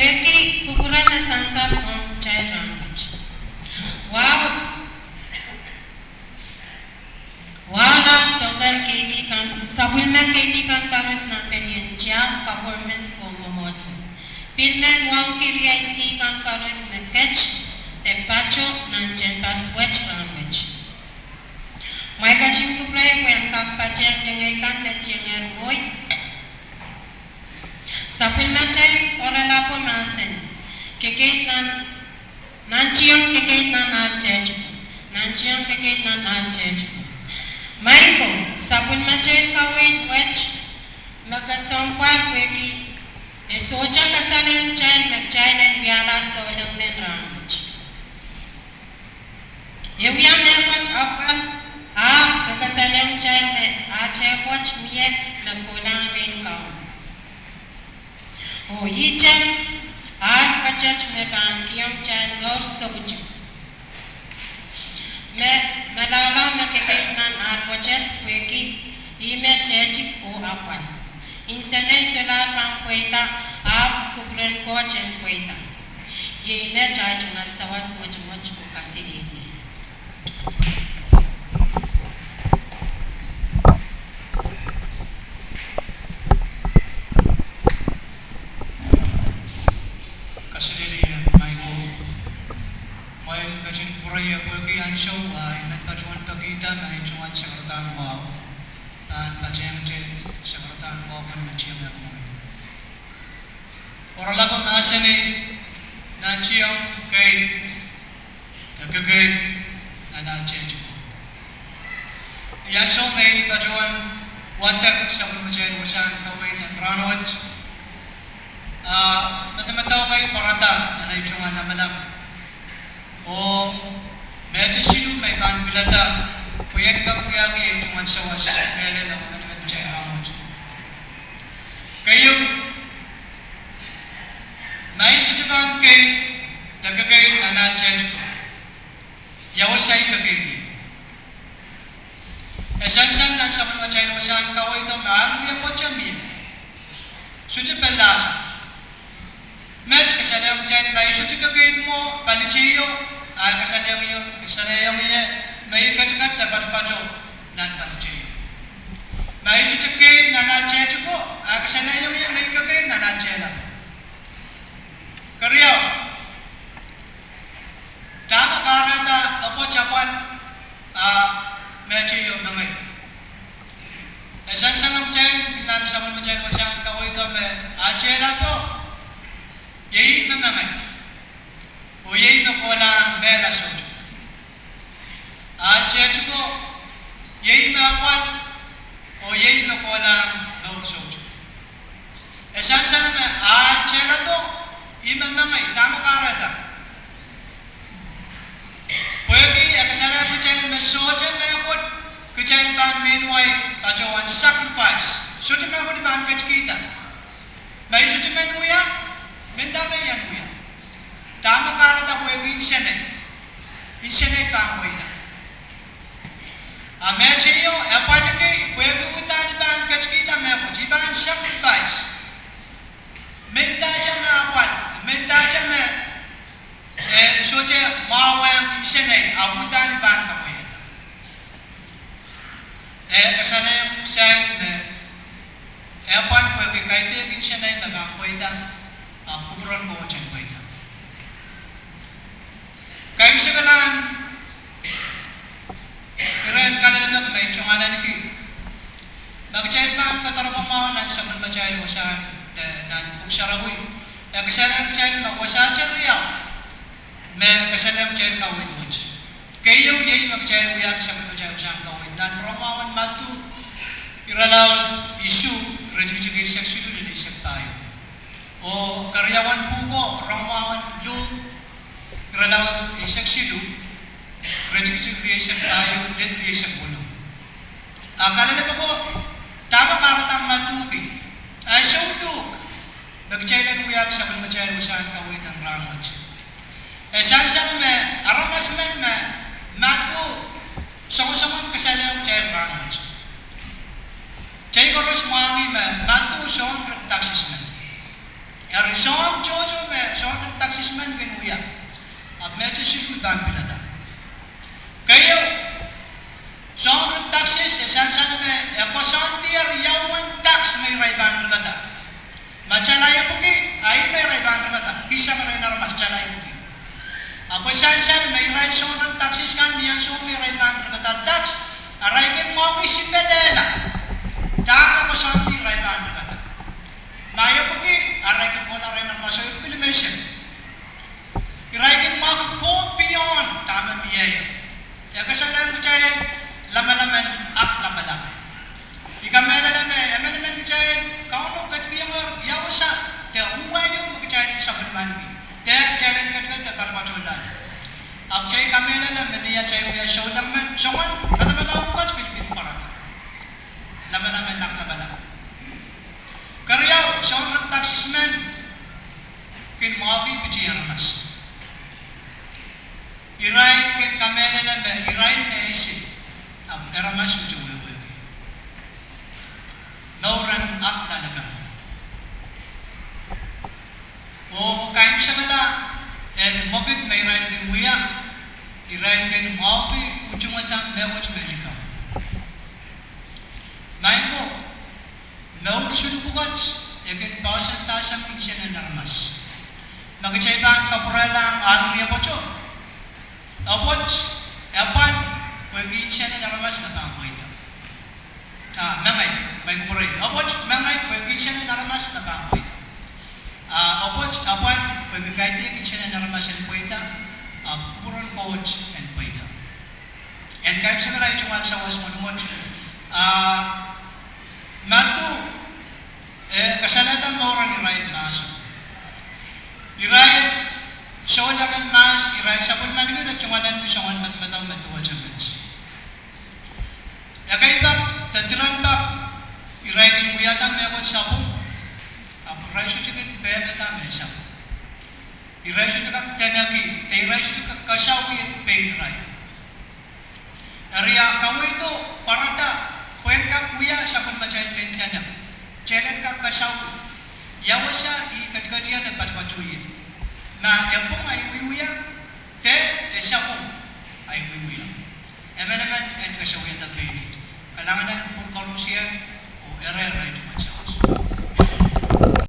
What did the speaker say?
Weki kukurana sansat on child language. Wow. Wala togal keiki kan sabulmen keiki kan kares na pelien jam government ko momotse. Pilmen wow kiria isi kan kares na catch tempacho nan jempas wech language. Maika chim kupray ko yang kakpacheng lengai kan metjenger boy. Sabulmen child orala ko nasen. Kekait nan chiong kekait nan aljeju. Nan chiong kekait nan aljeju. Michael, sabun macam kawin wech, magasampan weki, esoja kasalan child macam biara solam menramaj. Yewia megot apal, kakasalan child me ache watch miet nakulang rin kau. O yicem, pachach me bangkiyong child ghost sobuju. Malala makikait nan advocate kweki ime chechi o apan. Insane solar pang kweta kupren ko chen kweta. Ye ime charge ngal sawas moch o kasiri. Kasiri Michael. Moy kajin puraya kweki ansho Pajuan pagkita may cuman sekretaran wow dan pajem je sekretaran wow pun mencium yang mau. Orang lakukan masa ni nancium kait terkegay nanance juga. Yang so may pajuan watak sebelum menjadi urusan kawin dan ranot. Mata-mata kay parata na cuman namanam. Oh, medyo sino may kan bilata kuyak kuyagi cuman sawas mele lang naman jaya amot. Kayo may sujukan kay nagkagay nanachange ko. Yawasay kagay. Esan-san nan sa mga jaya wasan kaway ito maano yung pochami. Sujupelasa. Match kasalang jaya may sujukagay mo panichiyo. Kasalayang may kajagat na pato nan panjay. May sucukay na nanjay ko. Kasalayang may kakay na nanjay lang. Karyaw. Tama karata ako chapan medyo yung nangay. Esan-sangang dyan, nan sa mga dyan wasang kaway kami. Ajay na to. Yay na nangay. Uyay na ko lang bela sojo. Chechu ko, yay na kwat, o yay na ko lang log sojo. Esan-san naman, chela to, iman namay, tama karata. Pwede, akasala ko dyan, may sojo na yakot, kacay ban meanway, kacawan sacrifice. Sojo na ako di ban kachkita. May sojo man uya, mendam na yan uya. Tama karata pwede insenay pa ang uya. Medyo apalagi pwede utan ban kachkita meko, jiban sacrifice. Menda jama apal, menda jama soje mawam insenay abutan ban kamoyeta. Kasanay say apal pwede kaite insenay nagamoyeta, kubron ko chen koyeta. Kaya misalkan keren kanan may chungalan ki magchay pa ang katarapang mawanan sa magmachay wasan nan uksarawi kasalam chay magwasacha riyaw may kasalam chay kawit wach kayo yay magchay uyak sa magmachay wasan kawit nan romawan matu iralaw isu rejujugay seksyon nilisip tayo o karyawan pugo romawan lug Kerana isang silu, rejeki creation tayo, then creation bulu. Akala na ko, tama karatang matubi. Ay sunduk, nagchailan uyak sa pagmachailan usahan kawit ang ramaj. San me, aramas men me, matu, sama-sama kasalang chair ramaj. Chay koros mangi me, matu song taksis men. Eri soang jojo me soang taksismen kin uya. Ab me chesiku ban pilada. Kayo soang taksis san me ekosanti eri yawan taks me rai ban kata. Macalaya buki ai me rai ban kata. Bisa me rai mas calaya buki. Ako san me rai soang taksis kan dian soang me rai ban kata taks. Arai kin ngopi si pedela. Tanga ko santi rai ban kata. Maya buki arai kin bola rai na masoy pilimation. Irai kin magi kompion tama miyaya. Ya kasalan kucayan lama-laman ak lama-lama. Ikamena lame emen kucayan kauno katkiyamor yawasa te uwayo kucayan sabun mandi. Te kucayan katka te parmacholan. Ab chay kamena lame niya chay uya sholaman songon mata-mata ukat pilipin parata. Lama-laman ak lama-lama. Karyaw songon taksismen kin magi kucayan mas. Irai kin kamena lame irai neisi ab eramas ujuwe wege nauran ak lalaga o kaim sagala en mobit may irai kin muya irai kin mawi ujungata mewaj melika maiko mewur sulubugat yakin bawasan tasang kinsyan na naramas magicayban kapuralang alriya pocho Abot, apan, pagin siya na naramas na tama ito. Mangay, may kukuray. Abot, mangay, pagin siya na naramas na tama ito. Abot, apan, pagin siya na naramas na po ito. Kukuran bawat and po ito. And kahit sa kalay, chungan sa was mo Matu, kasalatan mo orang iray maso. Iray, Sholangan mas irai sabun mani kita cunganan bisongan mata-mata mentua jemaj. Ya kaibak tadiran bak irai kin muyata mewat sabun. Irai sucikin bebeta me sabun. Irai sucikin tenaki, te irai sucikin kasawi pe irai. Area kawu itu parata poin kak kuya sabun macam pentana. Celet kak kasawi. Yawasa I kategori ada pat-patuye. Na yang pun ay uyuya, te siya pun ay uyuya. Eman en kasawiyan at bini. Kailangan ng purkalusiyan o ere-ere ito masyarakat.